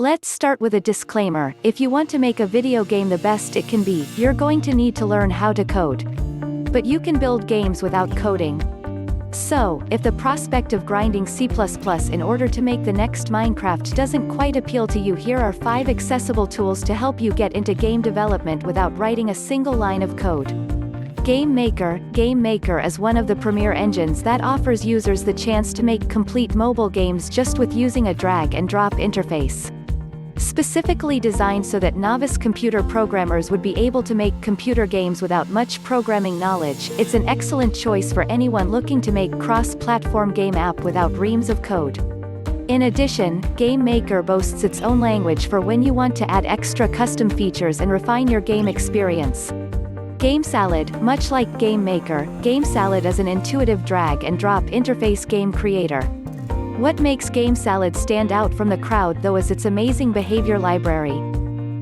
Let's start with a disclaimer. If you want to make a video game the best it can be, you're going to need to learn how to code. But you can build games without coding. So, if the prospect of grinding C++ in order to make the next Minecraft doesn't quite appeal to you, here are 5 accessible tools to help you get into game development without writing a single line of code. GameMaker. GameMaker is one of the premier engines that offers users the chance to make complete mobile games just with using a drag-and-drop interface. Specifically designed so that novice computer programmers would be able to make computer games without much programming knowledge, it's an excellent choice for anyone looking to make cross-platform game app without reams of code. In addition, GameMaker boasts its own language for when you want to add extra custom features and refine your game experience. GameSalad. Much like GameMaker, GameSalad is an intuitive drag-and-drop interface game creator. What makes GameSalad stand out from the crowd though is its amazing behavior library.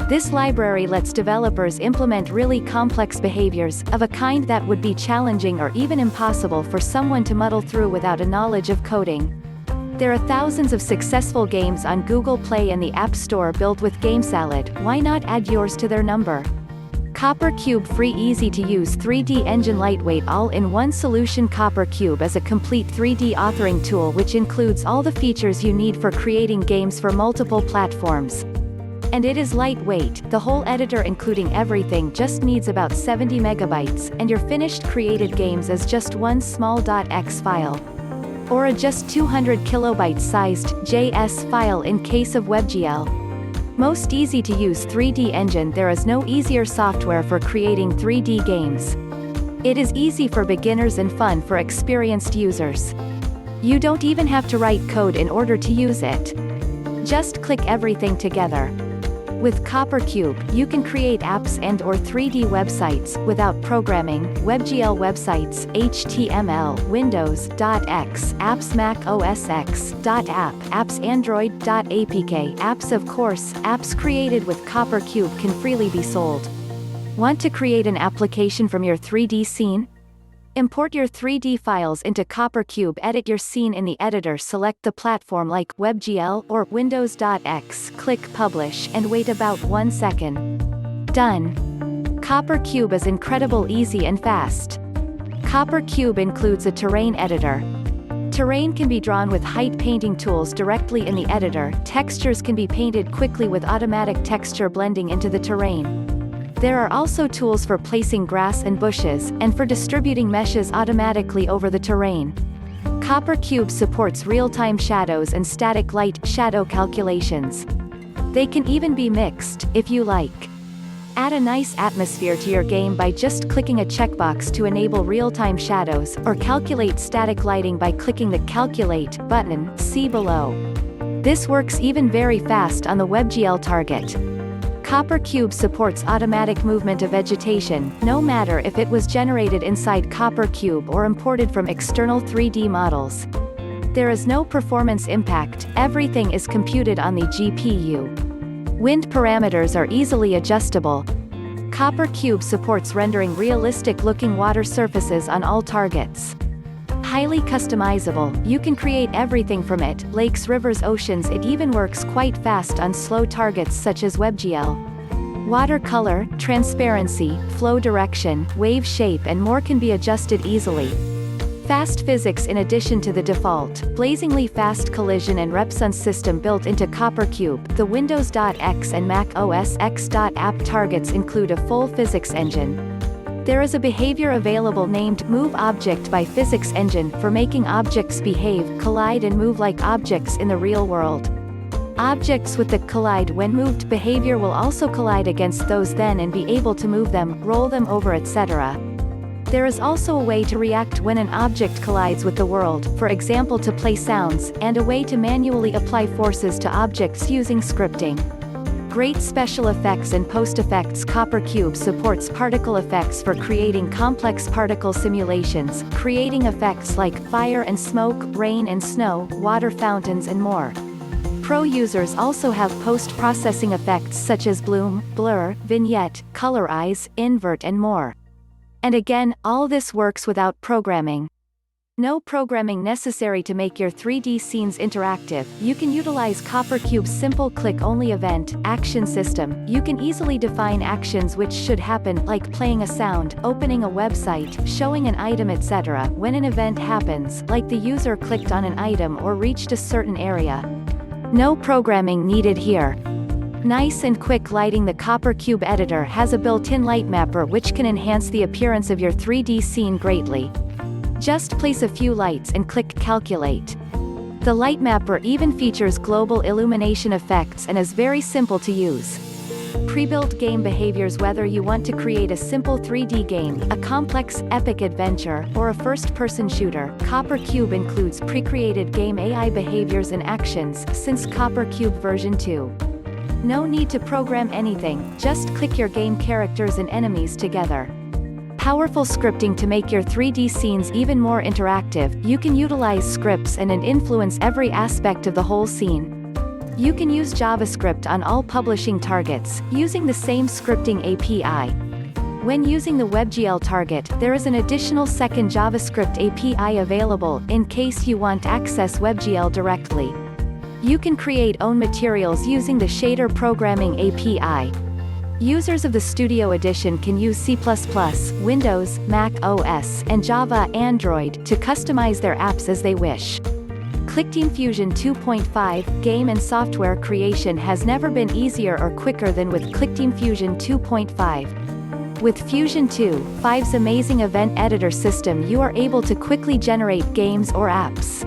This library lets developers implement really complex behaviors, of a kind that would be challenging or even impossible for someone to muddle through without a knowledge of coding. There are thousands of successful games on Google Play and the App Store built with GameSalad. Why not add yours to their number? CopperCube. Free, easy to use 3D engine, lightweight, all-in-one solution. CopperCube is a complete 3D authoring tool which includes all the features you need for creating games for multiple platforms. And it is lightweight. The whole editor, including everything, just needs about 70 megabytes, and your finished created games is just one small .x file. Or a just 200 kilobyte sized JS file in case of WebGL. Most easy to use 3D engine. There is no easier software for creating 3D games. It is easy for beginners and fun for experienced users. You don't even have to write code in order to use it. Just click everything together. With CopperCube, you can create apps and/or 3D websites without programming. WebGL websites, HTML, Windows.x, apps, Mac OS X.app, apps, Android.apk, apps. Of course, apps created with CopperCube can freely be sold. Want to create an application from your 3D scene? Import your 3D files into CopperCube. Edit your scene in the editor. Select the platform like WebGL or Windows.x. Click Publish and wait about 1 second. Done. CopperCube is incredible, easy and fast. CopperCube includes a terrain editor. Terrain can be drawn with height painting tools directly in the editor. Textures can be painted quickly with automatic texture blending into the terrain. There are also tools for placing grass and bushes, and for distributing meshes automatically over the terrain. CopperCube supports real-time shadows and static light shadow calculations. They can even be mixed, if you like. Add a nice atmosphere to your game by just clicking a checkbox to enable real-time shadows, or calculate static lighting by clicking the Calculate button, see below. This works even very fast on the WebGL target. CopperCube supports automatic movement of vegetation, no matter if it was generated inside CopperCube or imported from external 3D models. There is no performance impact, everything is computed on the GPU. Wind parameters are easily adjustable. CopperCube supports rendering realistic-looking water surfaces on all targets. Highly customizable, you can create everything from it, lakes, rivers, oceans. It even works quite fast on slow targets such as WebGL. Watercolor, transparency, flow direction, wave shape and more can be adjusted easily. Fast physics. In addition to the default, blazingly fast collision and repsun system built into CopperCube, the Windows.x and Mac OS X.app targets include a full physics engine. There is a behavior available named Move Object by Physics Engine for making objects behave, collide and move like objects in the real world. Objects with the collide when moved behavior will also collide against those then and be able to move them, roll them over, etc. There is also a way to react when an object collides with the world, for example to play sounds, and a way to manually apply forces to objects using scripting. Great special effects and post-effects. CopperCube supports particle effects for creating complex particle simulations, creating effects like fire and smoke, rain and snow, water fountains and more. Pro users also have post-processing effects such as bloom, blur, vignette, colorize, invert and more. And again, all this works without programming. No programming necessary to make your 3D scenes interactive. You can utilize CopperCube's simple click-only event action system. You can easily define actions which should happen, like playing a sound, opening a website, showing an item, etc. when an event happens, like the user clicked on an item or reached a certain area. No programming needed here. Nice and quick lighting. The CopperCube editor has a built-in light mapper which can enhance the appearance of your 3D scene greatly. Just place a few lights and click Calculate. The light mapper even features global illumination effects and is very simple to use. Pre-built game behaviors. Whether you want to create a simple 3D game, a complex, epic adventure, or a first-person shooter, CopperCube includes pre-created game AI behaviors and actions since CopperCube version 2. No need to program anything, just click your game characters and enemies together. Powerful scripting to make your 3D scenes even more interactive. You can utilize scripts and influence every aspect of the whole scene. You can use JavaScript on all publishing targets, using the same scripting API. When using the WebGL target, there is an additional second JavaScript API available, in case you want access WebGL directly. You can create own materials using the Shader Programming API. Users of the Studio Edition can use C++, Windows, Mac OS, and Java Android to customize their apps as they wish. Clickteam Fusion 2.5 game and software creation has never been easier or quicker than with Clickteam Fusion 2.5. With Fusion 2.5's amazing event editor system, you are able to quickly generate games or apps.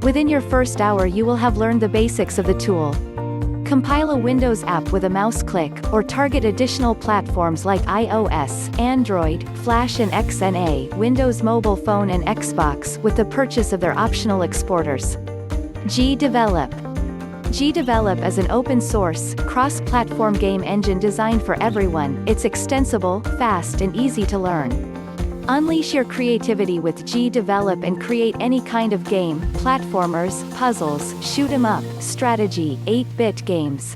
Within your first hour you will have learned the basics of the tool. Compile a Windows app with a mouse click, or target additional platforms like iOS, Android, Flash and XNA, Windows Mobile Phone and Xbox with the purchase of their optional exporters. Gdevelop. Gdevelop is an open-source, cross-platform game engine designed for everyone. It's extensible, fast and easy to learn. Unleash your creativity with Gdevelop and create any kind of game, platformers, puzzles, shoot 'em up, strategy, 8-bit games.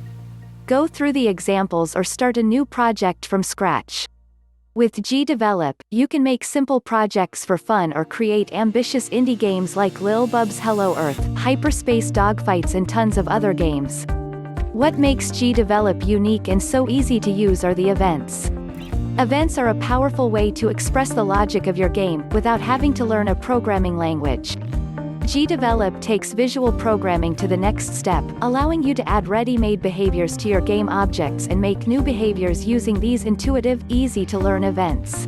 Go through the examples or start a new project from scratch. With Gdevelop, you can make simple projects for fun or create ambitious indie games like Lil Bub's Hello Earth, Hyperspace Dogfights and tons of other games. What makes Gdevelop unique and so easy to use are the events. Events are a powerful way to express the logic of your game, without having to learn a programming language. Gdevelop takes visual programming to the next step, allowing you to add ready-made behaviors to your game objects and make new behaviors using these intuitive, easy-to-learn events.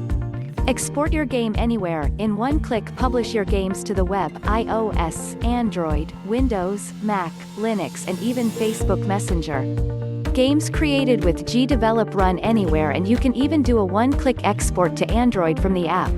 Export your game anywhere, in one click. Publish your games to the web, iOS, Android, Windows, Mac, Linux and even Facebook Messenger. Games created with Gdevelop run anywhere, and you can even do a one-click export to Android from the app.